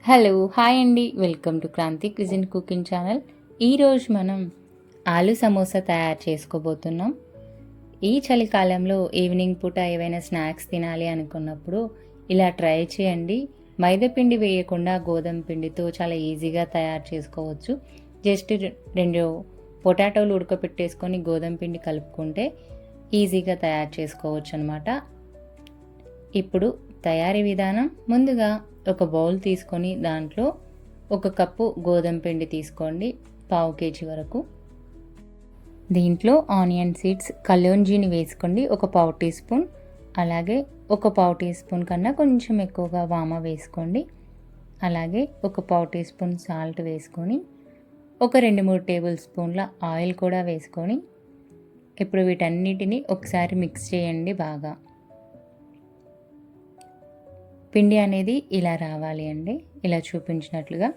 Hello hi అండి, welcome to Kranthi cuisine cooking channel. ఈరోజు మనం ఆలు సమోసా తయారు చేసుకోబోతున్నాం. ఈ చలికాలంలో ఈవినింగ్ పూట ఏవైనా స్నాక్స్ తినాలి అనుకున్నప్పుడు ఇలా ట్రై చేయండి. మైదా పిండి వేయకుండా గోధుమ పిండితో చాలా ఈజీగా తయారు చేసుకోవచ్చు. జస్ట్ 2 పొటాటోలు ఉడకపెట్టేసుకొని గోధుమ పిండి కలుపుకుంటే ఈజీగా తయారు చేసుకోవచ్చు అనమాట. ఇప్పుడు తయారీ విధానం: ముందుగా ఒక బౌల్ తీసుకొని దాంట్లో 1 కప్పు గోధుమ పిండి తీసుకోండి, 1/2 కేజీ వరకు. దీంట్లో ఆనియన్ సీడ్స్, కలోంజీని వేసుకోండి, 1 పావు టీ స్పూన్. అలాగే 1 పావు టీ స్పూన్ కన్నా కొంచెం ఎక్కువగా వామ వేసుకోండి. అలాగే 1 పావు టీ స్పూన్ సాల్ట్ వేసుకొని 2-3 టేబుల్ స్పూన్ల ఆయిల్ కూడా వేసుకొని ఇప్పుడు వీటన్నిటిని ఒకసారి మిక్స్ చేయండి బాగా. పిండి అనేది ఇలా రావాలి అండి, ఇలా చూపించినట్లుగా.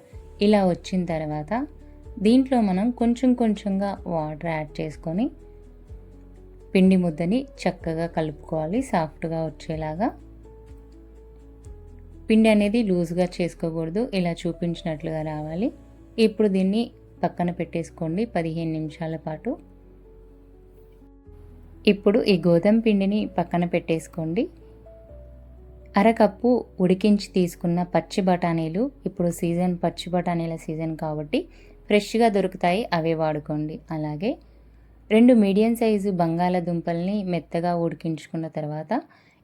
ఇలా వచ్చిన తర్వాత దీంట్లో మనం కొంచెం కొంచెంగా వాటర్ యాడ్ చేసుకొని పిండి ముద్దని చక్కగా కలుపుకోవాలి, సాఫ్ట్గా వచ్చేలాగా. పిండి అనేది లూజ్గా చేసుకోకూడదు, ఇలా చూపించినట్లుగా రావాలి. ఇప్పుడు దీన్ని పక్కన పెట్టేసుకోండి 15 నిమిషాల పాటు. ఇప్పుడు ఈ గోధుమ పిండిని పక్కన పెట్టేసుకోండి. 1/2 కప్పు ఉడికించి తీసుకున్న పచ్చి బఠానీలు, ఇప్పుడు పచ్చి బఠానీల సీజన్ కాబట్టి ఫ్రెష్గా దొరుకుతాయి, అవే వాడుకోండి. అలాగే 2 మీడియం సైజు బంగాళాదుంపల్ని మెత్తగా ఉడికించుకున్న తర్వాత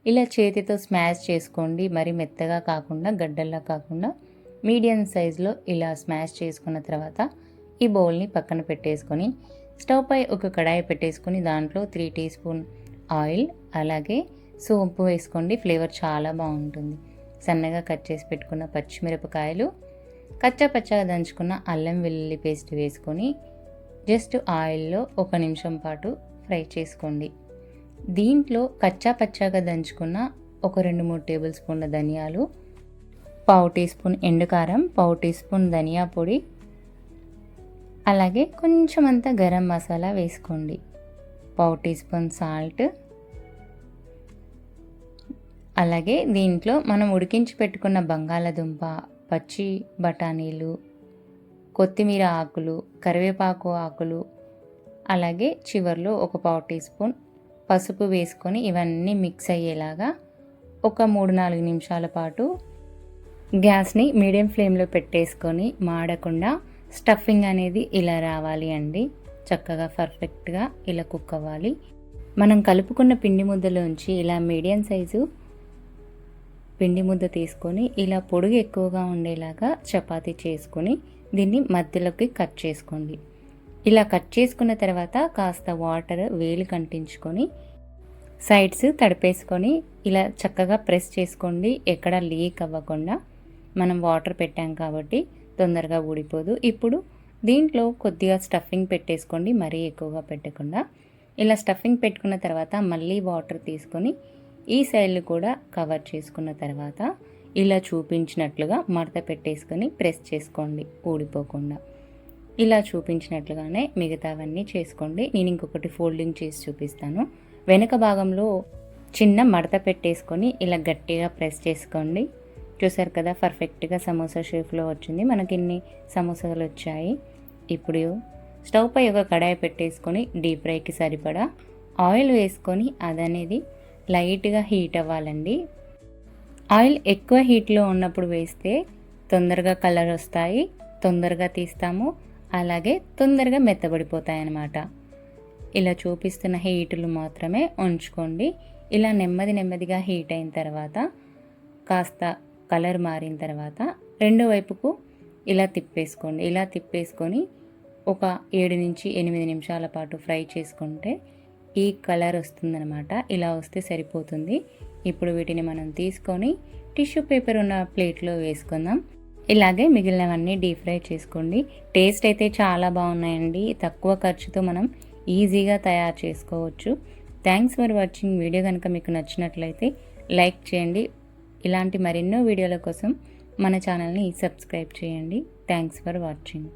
ఇలా చేతితో స్మాష్ చేసుకోండి. మరి మెత్తగా కాకుండా, గడ్డల్లా కాకుండా మీడియం సైజులో ఇలా స్మాష్ చేసుకున్న తర్వాత ఈ బౌల్ని పక్కన పెట్టేసుకొని స్టవ్ పై ఒక కడాయి పెట్టేసుకొని దాంట్లో 3 టీ స్పూన్ ఆయిల్, అలాగే సోంపు వేసుకోండి, ఫ్లేవర్ చాలా బాగుంటుంది. సన్నగా కట్ చేసి పెట్టుకున్న పచ్చిమిరపకాయలు, కచ్చా పచ్చగా దంచుకున్న అల్లం వెల్లుల్లి పేస్ట్ వేసుకొని జస్ట్ ఆయిల్లో 1 నిమిషం పాటు ఫ్రై చేసుకోండి. దీంట్లో కచ్చా పచ్చగా దంచుకున్న 2-3 టేబుల్ స్పూన్ల ధనియాలు, 1/2 టీ స్పూన్ ఎండుకారం, 1/2 టీ స్పూన్ ధనియా పొడి, అలాగే కొంచెం అంతా గరం మసాలా వేసుకోండి, 1/2 టీ స్పూన్ సాల్ట్. అలాగే దీంట్లో మనం ఉడికించి పెట్టుకున్న బంగాళాదుంప, పచ్చి బఠానీలు, కొత్తిమీర ఆకులు, కరివేపాకు ఆకులు, అలాగే చివర్లో 1/4 టీ స్పూన్ పసుపు వేసుకొని ఇవన్నీ మిక్స్ అయ్యేలాగా 3-4 నిమిషాల పాటు గ్యాస్ని మీడియం ఫ్లేమ్లో పెట్టేసుకొని మాడకుండా స్టఫింగ్ అనేది ఇలా రావాలి అండి. చక్కగా పర్ఫెక్ట్గా ఇలా కుక్ అవ్వాలి. మనం కలుపుకున్న పిండి ముద్దలోంచి ఇలా మీడియం సైజు పిండి ముద్ద తీసుకొని ఇలా పొడుగు ఎక్కువగా ఉండేలాగా చపాతీ చేసుకొని దీన్ని మధ్యలోకి కట్ చేసుకోండి. ఇలా కట్ చేసుకున్న తర్వాత కాస్త వాటర్ వేలు కంటించుకొని సైడ్స్ తడిపేసుకొని ఇలా చక్కగా ప్రెస్ చేసుకోండి, ఎక్కడ లీక్ అవ్వకుండా. మనం వాటర్ పెట్టాం కాబట్టి తొందరగా ఊడిపోదు. ఇప్పుడు దీంట్లో కొద్దిగా స్టఫింగ్ పెట్టేసుకోండి, మరీ ఎక్కువగా పెట్టకుండా. ఇలా స్టఫింగ్ పెట్టుకున్న తర్వాత మళ్ళీ వాటర్ తీసుకొని ఈ సైడ్లు కూడా కవర్ చేసుకున్న తర్వాత ఇలా చూపించినట్లుగా మడత పెట్టేసుకొని ప్రెస్ చేసుకోండి ఊడిపోకుండా. ఇలా చూపించినట్లుగానే మిగతావన్నీ చేసుకోండి. నేను ఇంకొకటి ఫోల్డింగ్ చేసి చూపిస్తాను. వెనక భాగంలో చిన్న మడత పెట్టేసుకొని ఇలా గట్టిగా ప్రెస్ చేసుకోండి. చూసారు కదా, పర్ఫెక్ట్గా సమోసా షేప్లో వచ్చింది. మనకి ఇన్ని సమోసాలు వచ్చాయి. ఇప్పుడు స్టవ్ పై ఒక కడాయి పెట్టేసుకొని డీప్ ఫ్రైకి సరిపడా ఆయిల్ వేసుకొని అదనేది లైట్గా హీట్ అవ్వాలండి. ఆయిల్ ఎక్కువ హీట్లో ఉన్నప్పుడు వేస్తే తొందరగా కలర్ వస్తాయి, తొందరగా తీస్తాము, అలాగే తొందరగా మెత్తబడిపోతాయి అన్నమాట. ఇలా చూపిస్తున్న హీటులు మాత్రమే ఉంచుకోండి. ఇలా నెమ్మదిగా హీట్ అయిన తర్వాత కాస్త కలర్ మారిన తర్వాత రెండో వైపుకు ఇలా తిప్పేసుకోండి. ఇలా తిప్పేసుకొని 7-8 నిమిషాల పాటు ఫ్రై చేసుకుంటే ఈ కలర్ వస్తుందన్నమాట. ఇలా వస్తే సరిపోతుంది. ఇప్పుడు వీటిని మనం తీసుకొని టిష్యూ పేపర్ ఉన్న ప్లేట్లో వేసుకుందాం. ఇలాగే మిగిలినవన్నీ డీప్ ఫ్రై చేసుకోండి. టేస్ట్ అయితే చాలా బాగున్నాయండి. తక్కువ ఖర్చుతో మనం ఈజీగా తయారు చేసుకోవచ్చు. Thanks for watching. వీడియో కనుక మీకు నచ్చినట్లయితే లైక్ చేయండి. ఇలాంటి మరెన్నో వీడియోల కోసం మన ఛానల్ని సబ్స్క్రైబ్ చేయండి. Thanks for watching.